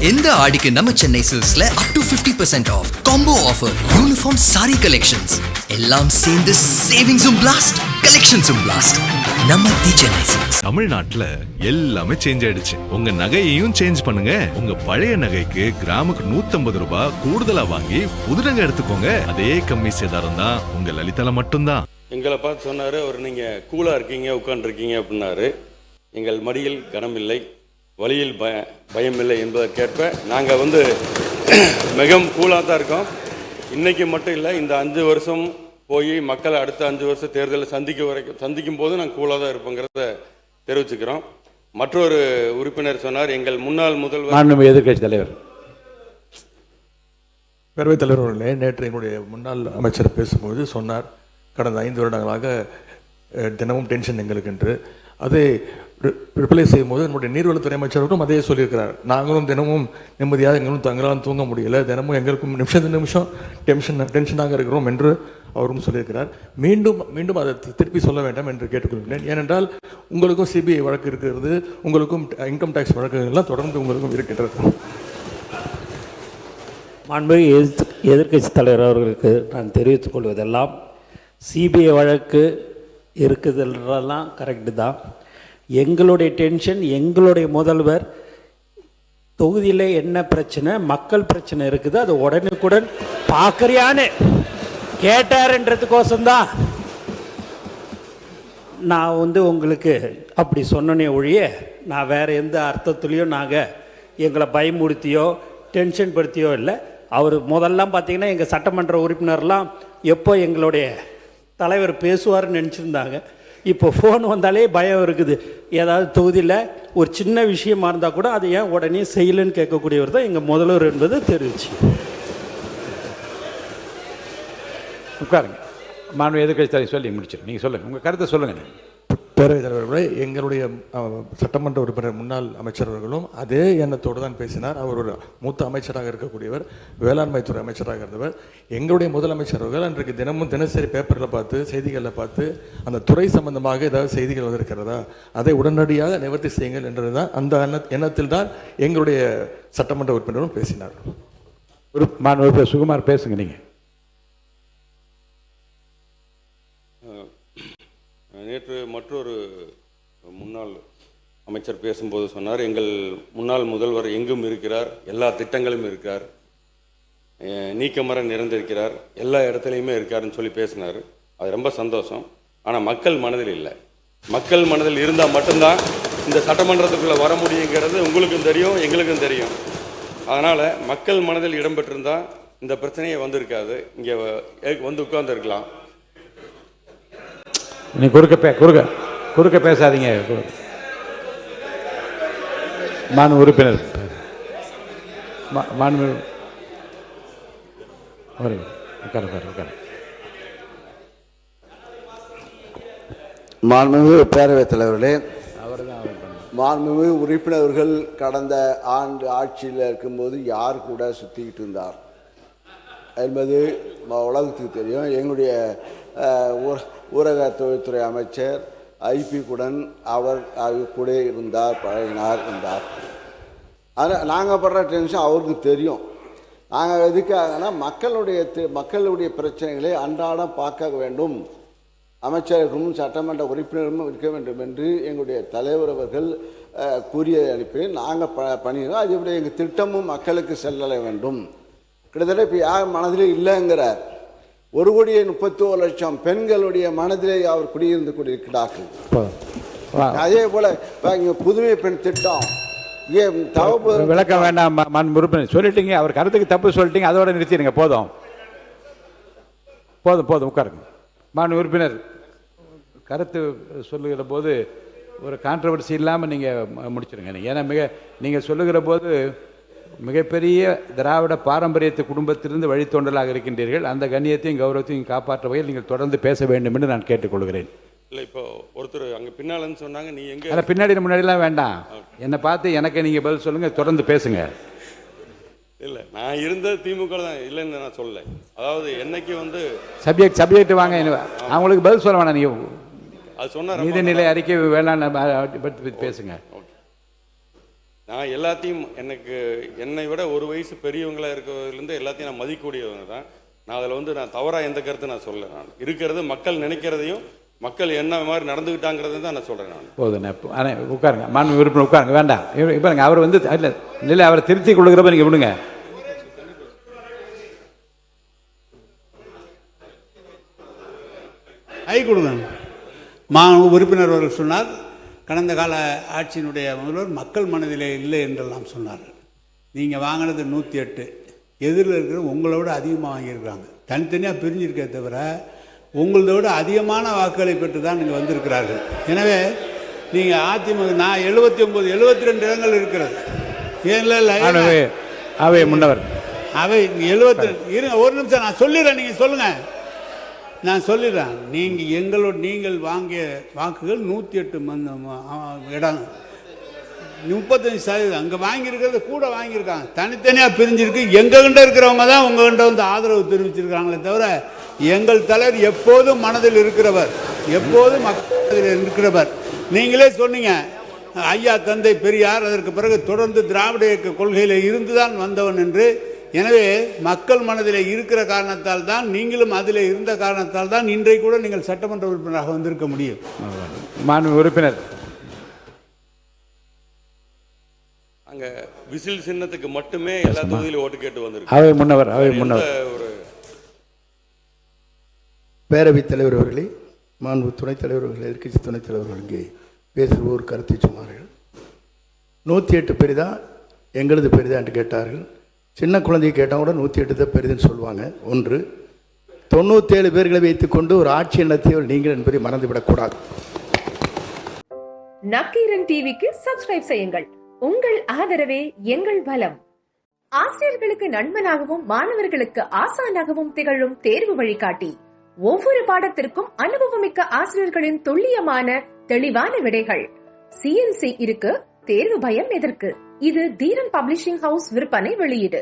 இந்த ஆடிக்கு நம்ம சென்னை சில்க்ஸ்ல up to 50% off combo offer, uniform sari collections எல்லாம் சேர்ந்து சேவிங்ஸும் பிளாஸ்ட், கலெக்ஷன்ஸும் பிளாஸ்ட். நம்ம தி சென்னை சில்க்ஸ். தமிழ்நாட்டுல எல்லாமே சேஞ்ச் ஆயிடுச்சு. உங்க நகையையும் சேஞ்ச் பண்ணுங்க. உங்க பழைய நகைக்கு கிராமுக்கு 150 ரூபாய் கூடுதலா வாங்கி புது நகை எடுத்துக்கோங்க. அதே கம்மி சேதாரம் தான் உங்க லலிதால மட்டும்தான். எங்களை பார்த்து சொன்னாரு அவர், நீங்க கூலா இருக்கீங்க, உட்காந்துருக்கீங்க அப்படின்னாரு. எங்கள் மடியில் கனமில்லை, வழியில் பயமில்லை என்பதற்கேற்ப நாங்கள் மிகவும் கூலாக தான் இருக்கோம். இன்றைக்கி மட்டும் இல்லை, இந்த 5 வருஷம் போய் மக்களை அடுத்த 5 வருஷம் தேர்தலில் சந்திக்கும் போது நாங்கள் கூலாக தான் இருப்போங்கிறத தெரிவிச்சுக்கிறோம். மற்றொரு உறுப்பினர் சொன்னார், எங்கள் முன்னாள் முதல்வர் எதிர்கட்சி தலைவர் பேரவைத் தலைவர் அவர்களே, நேற்று என்னுடைய முன்னாள் அமைச்சர் பேசும்போது சொன்னார், கடந்த 5 வருடங்களாக தினமும் டென்ஷன் எங்களுக்கு என்று. அதை ரிப்ளை செய்யும்போது நம்முடைய நீர்வளத்துறை அமைச்சர்களும் அதே சொல்லியிருக்கிறார். நாங்களும் தினமும் நிம்மதியாக எங்களும் தங்களால் தூங்க முடியலை, தினமும் எங்களுக்கும் நிமிஷம் டென்ஷனாக இருக்கிறோம் என்று அவரும் சொல்லியிருக்கிறார். மீண்டும் அதை திருப்பி சொல்ல வேண்டாம் என்று கேட்டுக்கொள்கிறேன். ஏனென்றால் உங்களுக்கும் சிபிஐ வழக்கு இருக்கிறது, உங்களுக்கும் இன்கம் டேக்ஸ் வழக்குகள்லாம் தொடர்ந்து உங்களுக்கும் இருக்கின்றது. மாண்புமிகு எதிர்கட்சி தலைவர் அவர்களுக்கு நான் தெரிவித்துக் கொள்வதெல்லாம், சிபிஐ வழக்கு இருக்குதுன்றதெல்லாம் கரெக்டு தான். எங்களுடைய டென்ஷன், எங்களுடைய முதல்வர் தொகுதியில் என்ன பிரச்சனை, மக்கள் பிரச்சனை இருக்குது, அது உடனுக்குடன் பார்க்குறியான்னு கேட்டாருன்றதுக்கோசம்தான் நான் உங்களுக்கு அப்படி சொன்னனே ஒழிய, நான் வேறு எந்த அர்த்தத்துலேயும் நாங்கள் எங்களை பயமுறுத்தியோ டென்ஷன் படுத்தியோ இல்லை. அவர் முதல்லாம் பார்த்திங்கன்னா எங்கள் சட்டமன்ற உறுப்பினர்லாம் எப்போ எங்களுடைய தலைவர் பேசுவார்னு நினச்சிருந்தாங்க. இப்போ ஃபோன் வந்தாலே பயம் இருக்குது. ஏதாவது தொகுதியில் ஒரு சின்ன விஷயமா இருந்தால் கூட அதை ஏன் உடனே செய்யலைன்னு கேட்கக்கூடியவர் தான் எங்கள் முதல்வர் என்பது தெரிவிச்சு. உட்காருங்க. மாண்பு எதிர்கட்சி தலைவர் சொல்லி முடிச்சு நீங்கள் சொல்லுங்கள், உங்கள் கருத்தை சொல்லுங்கள். பேரவைத் தலைவர்களே, எங்களுடைய சட்டமன்ற உறுப்பினர் முன்னாள் அமைச்சர் அவர்களும் அதே எண்ணத்தோடு தான் பேசினார். அவர் ஒரு மூத்த அமைச்சராக இருக்கக்கூடியவர், வேளாண்மை துறை அமைச்சராக இருந்தவர். எங்களுடைய முதலமைச்சர் அவர்கள் அன்றைக்கு தினசரி பேப்பரில் பார்த்து, செய்திகளில் பார்த்து, அந்த துறை சம்பந்தமாக ஏதாவது செய்திகள் வந்திருக்கிறதா, அதை உடனடியாக நிவர்த்தி செய்யுங்கள் என்றது தான், அந்த எண்ணத்தில் தான் எங்களுடைய சட்டமன்ற உறுப்பினரும் பேசினார். உறுப்பினர் சுகுமார் பேசுங்க. நீங்கள் நேற்று மற்றொரு முன்னாள் அமைச்சர் பேசும்போது சொன்னார், எங்கள் முன்னாள் முதல்வர் எங்கும் இருக்கிறார், எல்லா திட்டங்களும் இருக்கிறார், நீக்கமர நிறைந்திருக்கிறார், எல்லா இடத்துலையுமே இருக்காருன்னு சொல்லி பேசினார். அது ரொம்ப சந்தோஷம். ஆனால் மக்கள் மனதில் இல்லை. மக்கள் மனதில் இருந்தால் மட்டும்தான் இந்த சட்டமன்றத்துக்குள்ளே வர முடியுங்கிறது உங்களுக்கும் தெரியும், எங்களுக்கும் தெரியும். அதனால் மக்கள் மனதில் இடம்பெற்றிருந்தால் இந்த பிரச்சனையே வந்திருக்காது, இங்கே உட்கார்ந்துருக்கலாம். நீ குறுக்க பேசாதீங்க. மாண்பு உறுப்பினர் மாண்புமிகு பேரவைத் தலைவர்களே, மாண்புமிகு உறுப்பினர்கள் கடந்த ஆண்டு ஆட்சியில் இருக்கும்போது யார் கூட சுற்றிக்கிட்டு இருந்தார் என்பது உலகத்துக்கு தெரியும். எங்களுடைய ஊரக தொழில்துறை அமைச்சர் ஐபி குடன் அவர் கூட இருந்தார், பழகினார் இருந்தார். ஆனால் நாங்கள் படுற டென்ஷன் அவருக்கு தெரியும். நாங்கள் எதுக்காகனா மக்களுடைய பிரச்சனைகளை அன்றாடம் பார்க்க வேண்டும், அமைச்சர்களும் சட்டமன்ற உறுப்பினரும் இருக்க வேண்டும் என்று எங்களுடைய தலைவர் அவர்கள் கூறிய அனுப்பி நாங்கள் பண்ணிடுறோம். அதுபடி எங்கள் திட்டமும் மக்களுக்கு செல்ல வேண்டும். கிட்டத்தட்ட இப்போ யார் மனதிலே இல்லைங்கிறார். 1,31,00,000 பெண்களுடைய மனதிலே அவர் குடியிருந்து கொண்டிருக்கிறார்கள். அதே போல இங்கே புதுமை பெண் திட்டம் விளக்க வேண்டாம். உறுப்பினர் சொல்லிட்டீங்க, அவர் கருத்துக்கு தப்பு சொல்லிட்டீங்க, அதோட நிறுத்திடுங்க. போதும் உட்காருங்க. மாண்பு உறுப்பினர் கருத்து சொல்லுகிற போது ஒரு கான்ட்ரவர்சி இல்லாமல் நீங்கள் முடிச்சிடுங்க. ஏன்னா நீங்கள் சொல்லுகிற போது மிகப்பெரிய திராவிட பாரம்பரியத்து குடும்பத்திலிருந்து வழித்தோன்றலாக இருக்கின்றீர்கள். அந்த கண்ணியத்தையும் கௌரவத்தையும் காப்பாற்ற வகையில் நீங்கள் தொடர்ந்து பேச வேண்டும் என்று நான் கேட்டுக்கொள்கிறேன். இல்லை, இப்போ ஒருத்தர் அங்கே பின்னாலன்னு சொன்னாங்க, நீ எங்கே பின்னாடி முன்னாடிலாம் வேண்டாம், என்னை பார்த்து எனக்கு நீங்கள் பதில் சொல்லுங்கள், தொடர்ந்து பேசுங்க. இல்லை, நான் இருந்த திமுக தான் இல்லைன்னு நான் சொல்லலை. அதாவது என்னைக்கு சப்ஜெக்ட் வாங்க, அவங்களுக்கு பதில் சொல்ல வேணாம். நீங்கள் அது சொன்ன நீதிநிலை அறிக்கை வேளாண் பற்றி பேசுங்க. நான் எல்லாத்தையும் என்னை விட ஒரு வயசு பெரியவங்களாக இருக்கிறதுலேருந்து எல்லாத்தையும் நான் மதிக்கக்கூடியவங்க தான். நான் அதில் நான் தவறாக எந்த கருத்து நான் சொல்ல. நான் இருக்கிறது மக்கள் நினைக்கிறதையும் மக்கள் என்ன மாதிரி நடந்துக்கிட்டாங்கிறது தான் நான் சொல்கிறேன். நான் போதுண்ணே, உட்காருங்க, மாண்பு உறுப்பினர் உட்காருங்க. வேண்டாம், இப்போ அவர் இல்லை அவரை திருத்தி கொள்ளுகிறப்ப நீங்கள் விடுங்க. கை கொடுங்க. உறுப்பினர் அவர்கள் சொன்னார், கடந்த கால ஆட்சியினுடைய முதல்வர் மக்கள் மனதிலே இல்லை என்றெல்லாம் சொன்னார். நீங்கள் வாங்கினது 108, எதிரில் இருக்கிற உங்களோட அதிகமாக வாங்கியிருக்காங்க. தனித்தனியாக பிரிஞ்சிருக்கே தவிர உங்களோட அதிகமான வாக்குகளை பெற்று தான் நீங்கள் வந்திருக்கிறார்கள். எனவே நீங்கள் அதிமுக நான் 79 72 இடங்கள் இருக்கிறது. அவை முன்னவர் அவை 72 இருங்க, ஒரு நிமிஷம் நான் சொல்லிடுறேன், நீங்கள் சொல்லுங்கள், நான் சொல்லிடுறேன். நீங்கள் வாங்கிய வாக்குகள் 108 இடம், 35% அங்கே வாங்கியிருக்கிறது கூட வாங்கியிருக்காங்க. தனித்தனியாக பிரிஞ்சிருக்கு. எங்ககிட்ட இருக்கிறவங்க தான் உங்ககிட்ட ஆதரவு தெரிவிச்சிருக்காங்களே தவிர எங்கள் தலைவர் எப்போதும் மனதில் இருக்கிறவர், எப்போதும் மக்கள் இருக்கிறவர். நீங்களே சொன்னீங்க, ஐயா தந்தை பெரியார் அதற்கு பிறகு தொடர்ந்து திராவிட இயக்க கொள்கையில் இருந்துதான் வந்தவன் என்று. எனவே மக்கள் மனதில் இருக்கிற காரணத்தால் தான், நீங்களும் அதில் இருந்த காரணத்தால் தான் இன்றைக்கு கூட நீங்கள் சட்டமன்ற உறுப்பினராக வந்திருக்க முடியும். மாண்பு உறுப்பினர், அங்கே விசில் சின்னத்துக்கு மட்டுமே எல்லா தொகுதியிலும் ஓட்டு கேட்டு வந்திருக்கு. அவை முன்னவர் ஒரு பேரவைத் தலைவர் அவர்களே, மாண்பு துணைத் தலைவர் அவர்கள், எதிர்க்கட்சி துணைத் தலைவர்கள் இங்கே பேசுகிற ஒரு கருத்தை சொன்னார்கள். 108 பெரிதா எங்களது பெரிதா என்று கேட்டார்கள். சின்ன குழந்தையை கேட்டால் கூட 108 தான் பெரிதுன்னு சொல்லுவாங்க. ஒன்று, 97 பேர்களை வைத்துக்கொண்டு ஒரு ஆட்சி நடத்தியவர் நீங்கள் என்பதை மறந்துவிடக்கூடாது. நக்கீரன் டிவிக்கு சப்ஸ்கிரைப் செய்யுங்கள். உங்கள் ஆதரவே எங்கள் பலம். ஆசிரியர்களுக்கு நண்பனாகவும் மாணவர்களுக்கு ஆசானாகவும் திகழும் தேர்வு வழிகாட்டி. ஒவ்வொரு பாடத்திற்கும் அனுபவமிக்க ஆசிரியர்களின் துல்லியமான தெளிவான விடைகள். CNC இருக்கு, தேர்வு பயம் எதற்கு? இது தீரன் பப்ளிஷிங் ஹவுஸ் விற்பனை வெளியீடு.